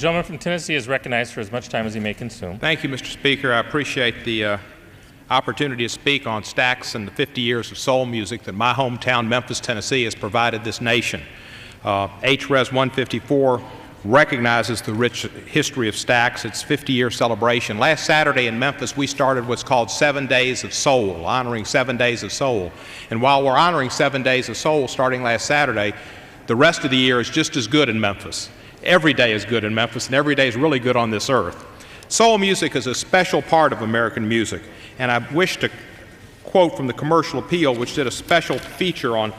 Gentleman from Tennessee is recognized for as much time as he may consume. Thank you, Mr. Speaker. I appreciate the opportunity to speak on Stax and the 50 years of soul music that my hometown, Memphis, Tennessee, has provided this nation. HRES 154 recognizes the rich history of Stax, its 50-year celebration. Last Saturday in Memphis, we started what's called 7 Days of Soul, honoring 7 days of soul. And while we're honoring 7 days of soul starting last Saturday, the rest of the year is just as good in Memphis. Every day is good in Memphis, and every day is really good on this earth. Soul music is a special part of American music, and I wish to quote from the Commercial Appeal, which did a special feature on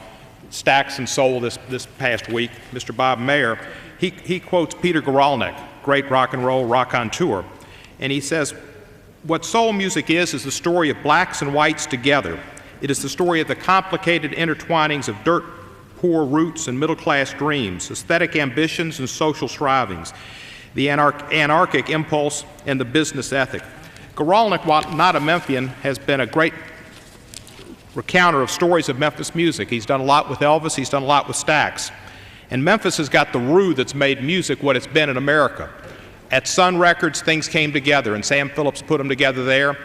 Stax and soul this past week. Mr. Bob Mayer, he quotes Peter Guralnick, great rock and roll raconteur, and he says, what soul music is the story of blacks and whites together. It is the story of the complicated intertwinings of dirt-poor roots and middle-class dreams, aesthetic ambitions and social strivings, the anarchic impulse and the business ethic. Guralnick, while not a Memphian, has been a great recounter of stories of Memphis music. He's done a lot with Elvis, he's done a lot with Stax. And Memphis has got the roux that's made music what it's been in America. At Sun Records, things came together, and Sam Phillips put them together there,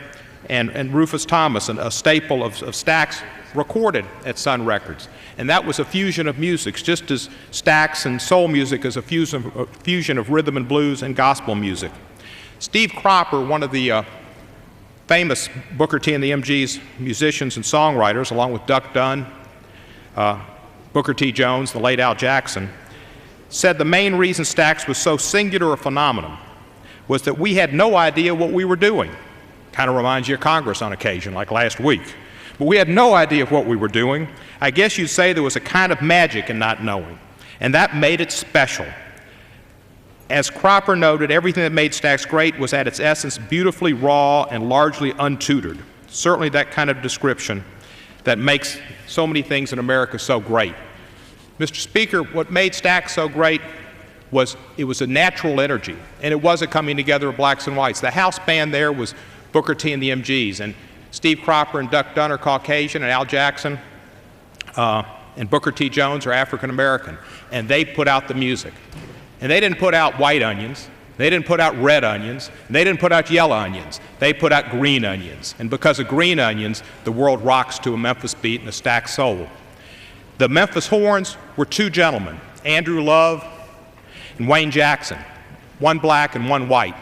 and Rufus Thomas, a staple of Stax, recorded at Sun Records. And that was a fusion of musics, just as Stax and soul music is a fusion of rhythm and blues and gospel music. Steve Cropper, one of the famous Booker T and the MG's musicians and songwriters, along with Duck Dunn, Booker T. Jones, the late Al Jackson, said the main reason Stax was so singular a phenomenon was that we had no idea what we were doing. Kind of reminds you of Congress on occasion, like last week. But we had no idea of what we were doing. I guess you'd say there was a kind of magic in not knowing, and that made it special. As Cropper noted, everything that made Stax great was at its essence beautifully raw and largely untutored. Certainly that kind of description that makes so many things in America so great. Mr. Speaker, what made Stax so great was it was a natural energy, and it was a coming together of blacks and whites. The house band there was Booker T and the MGs, and Steve Cropper and Duck Dunn are Caucasian, and Al Jackson and Booker T. Jones are African American, and they put out the music. And they didn't put out white onions, they didn't put out red onions, and they didn't put out yellow onions. They put out green onions. And because of green onions, the world rocks to a Memphis beat and a Stax soul. The Memphis horns were two gentlemen, Andrew Love and Wayne Jackson, one black and one white.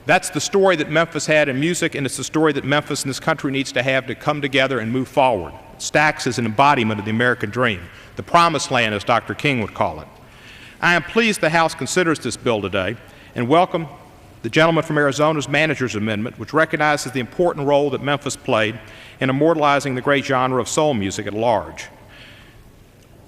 That's the story that Memphis had in music, and it's the story that Memphis and this country needs to have to come together and move forward. Stax is an embodiment of the American dream, the promised land, as Dr. King would call it. I am pleased the House considers this bill today and welcome the gentleman from Arizona's manager's amendment, which recognizes the important role that Memphis played in immortalizing the great genre of soul music at large.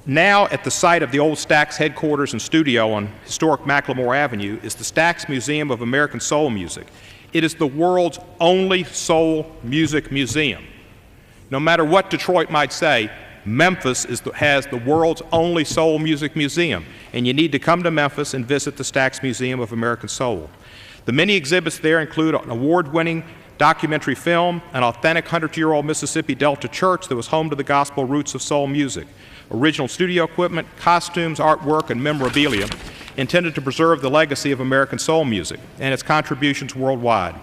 Now, at the site of the old Stax headquarters and studio on historic Macklemore Avenue is the Stax Museum of American Soul Music. It is the world's only soul music museum. No matter what Detroit might say, Memphis has the world's only soul music museum, and you need to come to Memphis and visit the Stax Museum of American Soul. The many exhibits there include an award-winning documentary film, an authentic 100-year-old Mississippi Delta church that was home to the gospel roots of soul music, original studio equipment, costumes, artwork, and memorabilia intended to preserve the legacy of American soul music and its contributions worldwide.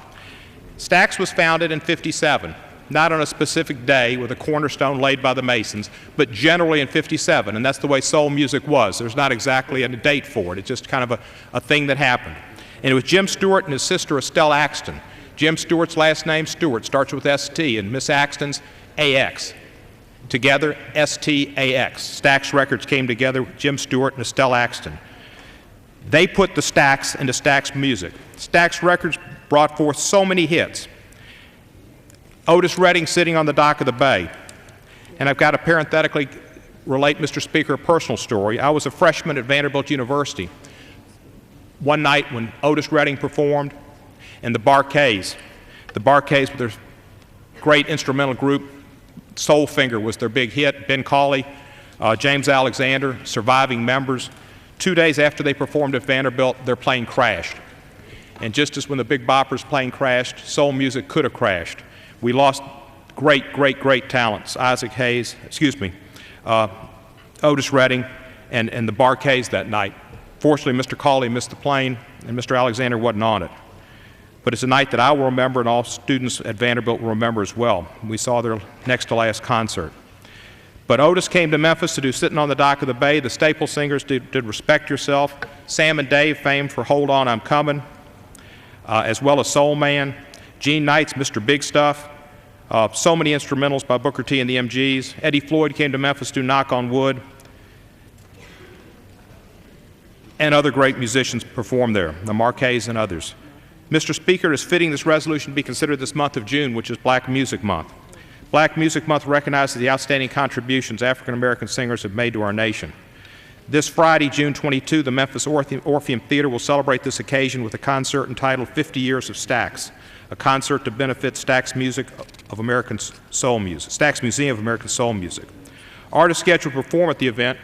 Stax was founded in '57. Not on a specific day with a cornerstone laid by the Masons, but generally in '57, and that's the way soul music was. There's not exactly a date for it. It's just kind of a thing that happened. And it was Jim Stewart and his sister Estelle Axton. Jim Stewart's last name, Stewart, starts with S-T, and Miss Axton's A-X. Together, S-T-A-X. Stax Records came together with Jim Stewart and Estelle Axton. They put the Stax into Stax music. Stax Records brought forth so many hits. Otis Redding sitting on the dock of the bay. And I've got to parenthetically relate, Mr. Speaker, a personal story. I was a freshman at Vanderbilt University. One night when Otis Redding performed, and the Barkays with their great instrumental group, Soulfinger was their big hit, Ben Cawley, James Alexander, surviving members. 2 days after they performed at Vanderbilt, their plane crashed. And just as when the Big Bopper's plane crashed, soul music could have crashed. We lost great, great, great talents, Otis Redding and the Barkays that night. Fortunately, Mr. Cawley missed the plane, and Mr. Alexander wasn't on it. But it's a night that I will remember and all students at Vanderbilt will remember as well. We saw their next to last concert. But Otis came to Memphis to do Sitting on the Dock of the Bay. The Staple Singers did Respect Yourself. Sam and Dave, famed for Hold On, I'm Coming, as well as Soul Man. Gene Knight's Mr. Big Stuff. So many instrumentals by Booker T and the MGs. Eddie Floyd came to Memphis to do Knock on Wood. And other great musicians performed there, the Marquets and others. Mr. Speaker, it is fitting this resolution to be considered this month of June, which is Black Music Month. Black Music Month recognizes the outstanding contributions African American singers have made to our nation. This Friday, June 22, the Memphis Orpheum Theater will celebrate this occasion with a concert entitled 50 Years of Stax, a concert to benefit Stax Museum of American Soul Music. Artists scheduled to perform at the event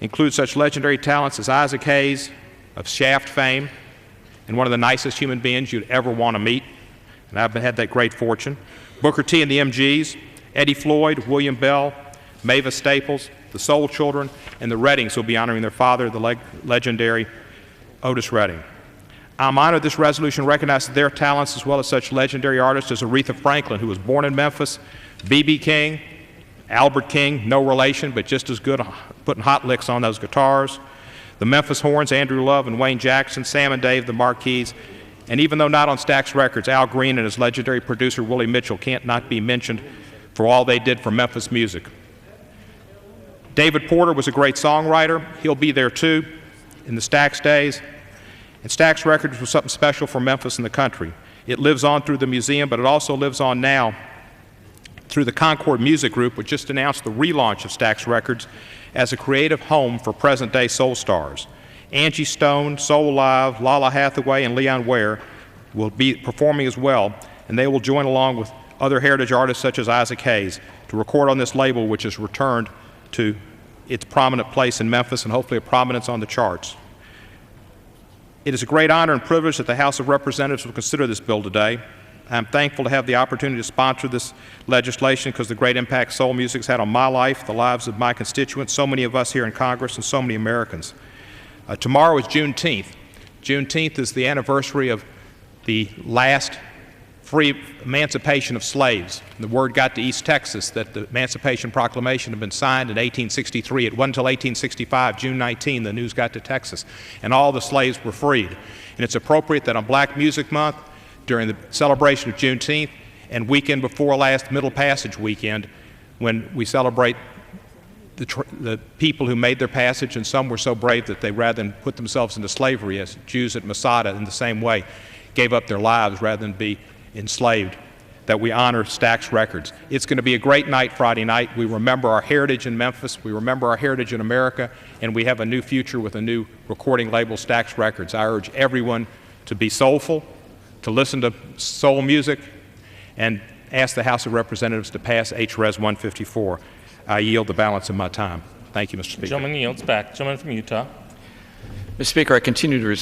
include such legendary talents as Isaac Hayes of Shaft fame, and one of the nicest human beings you'd ever want to meet, and I've had that great fortune. Booker T and the MGs, Eddie Floyd, William Bell, Mavis Staples, the Soul Children, and the Reddings will be honoring their father, the legendary Otis Redding. I'm honored this resolution recognizes their talents as well as such legendary artists as Aretha Franklin, who was born in Memphis, B.B. King, Albert King, no relation, but just as good putting hot licks on those guitars, the Memphis Horns, Andrew Love and Wayne Jackson, Sam and Dave, the Marquis, and even though not on Stax Records, Al Green and his legendary producer Willie Mitchell can't not be mentioned for all they did for Memphis music. David Porter was a great songwriter. He'll be there too in the Stax days. And Stax Records was something special for Memphis and the country. It lives on through the museum, but it also lives on now through the Concord Music Group, which just announced the relaunch of Stax Records as a creative home for present-day soul stars. Angie Stone, Soul Live, Lala Hathaway, and Leon Ware will be performing as well, and they will join along with other heritage artists such as Isaac Hayes to record on this label, which has returned to its prominent place in Memphis and hopefully a prominence on the charts. It is a great honor and privilege that the House of Representatives will consider this bill today. I'm thankful to have the opportunity to sponsor this legislation because the great impact soul music has had on my life, the lives of my constituents, so many of us here in Congress, and so many Americans. Tomorrow is Juneteenth. Juneteenth is the anniversary of the last free emancipation of slaves. The word got to East Texas that the Emancipation Proclamation had been signed in 1863. It wasn't until 1865, June 19, the news got to Texas, and all the slaves were freed. And it's appropriate that on Black Music Month, during the celebration of Juneteenth, and weekend before last, Middle Passage weekend, when we celebrate the people who made their passage, and some were so brave that they, rather than put themselves into slavery, as Jews at Masada in the same way, gave up their lives rather than be enslaved, that we honor Stax Records. It's going to be a great night Friday night. We remember our heritage in Memphis, we remember our heritage in America, and we have a new future with a new recording label, Stax Records. I urge everyone to be soulful, to listen to soul music, and ask the House of Representatives to pass H-Res 154. I yield the balance of my time. Thank you, Mr. Speaker. Gentleman yields back. Gentleman from Utah. Mr. Speaker, I continue to reserve